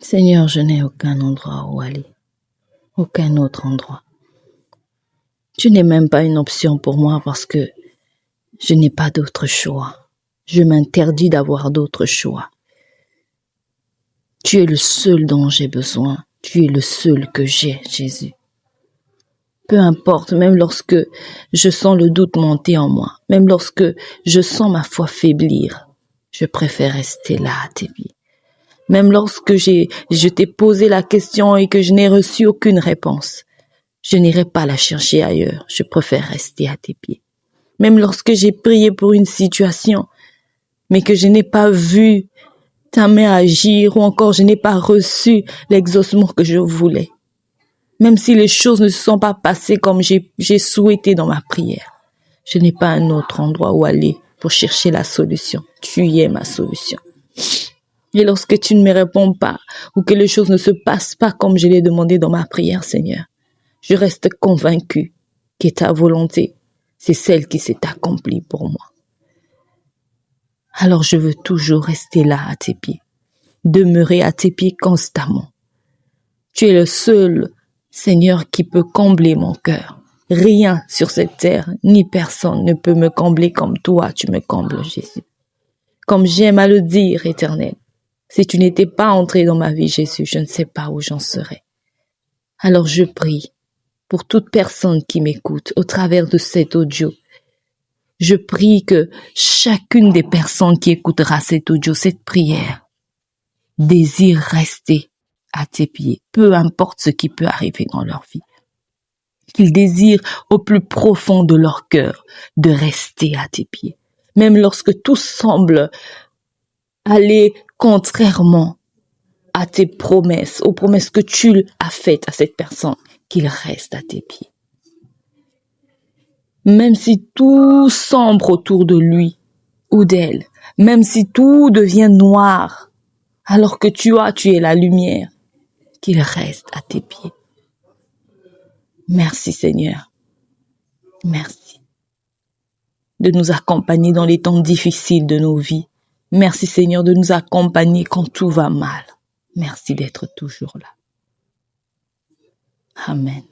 Seigneur, je n'ai aucun endroit où aller, aucun autre endroit. Tu n'es même pas une option pour moi parce que je n'ai pas d'autre choix. Je m'interdis d'avoir d'autres choix. Tu es le seul dont j'ai besoin. Tu es le seul que j'ai, Jésus. Peu importe, même lorsque je sens le doute monter en moi, même lorsque je sens ma foi faiblir, je préfère rester là à tes pieds. Même lorsque je t'ai posé la question et que je n'ai reçu aucune réponse, je n'irai pas la chercher ailleurs. Je préfère rester à tes pieds. Même lorsque j'ai prié pour une situation, mais que je n'ai pas vu ta main agir ou encore je n'ai pas reçu l'exaucement que je voulais. Même si les choses ne se sont pas passées comme j'ai souhaité dans ma prière, je n'ai pas un autre endroit où aller pour chercher la solution. Tu es ma solution. Et lorsque tu ne me réponds pas ou que les choses ne se passent pas comme je l'ai demandé dans ma prière, Seigneur, je reste convaincue que ta volonté, c'est celle qui s'est accomplie pour moi. Alors je veux toujours rester là à tes pieds, demeurer à tes pieds constamment. Tu es le seul, Seigneur, qui peut combler mon cœur. Rien sur cette terre, ni personne ne peut me combler comme toi, tu me combles, Jésus. Comme j'aime à le dire, Éternel, si tu n'étais pas entré dans ma vie, Jésus, je ne sais pas où j'en serais. Alors je prie pour toute personne qui m'écoute au travers de cet audio. Je prie que chacune des personnes qui écoutera cet audio, cette prière, désire rester à tes pieds, peu importe ce qui peut arriver dans leur vie. Qu'ils désirent au plus profond de leur cœur de rester à tes pieds. Même lorsque tout semble aller contrairement à tes promesses, aux promesses que tu as faites à cette personne, qu'il reste à tes pieds. Même si tout sombre autour de lui ou d'elle, même si tout devient noir, alors que tu es la lumière, qu'il reste à tes pieds. Merci Seigneur. Merci de nous accompagner dans les temps difficiles de nos vies. Merci Seigneur de nous accompagner quand tout va mal. Merci d'être toujours là. Amen.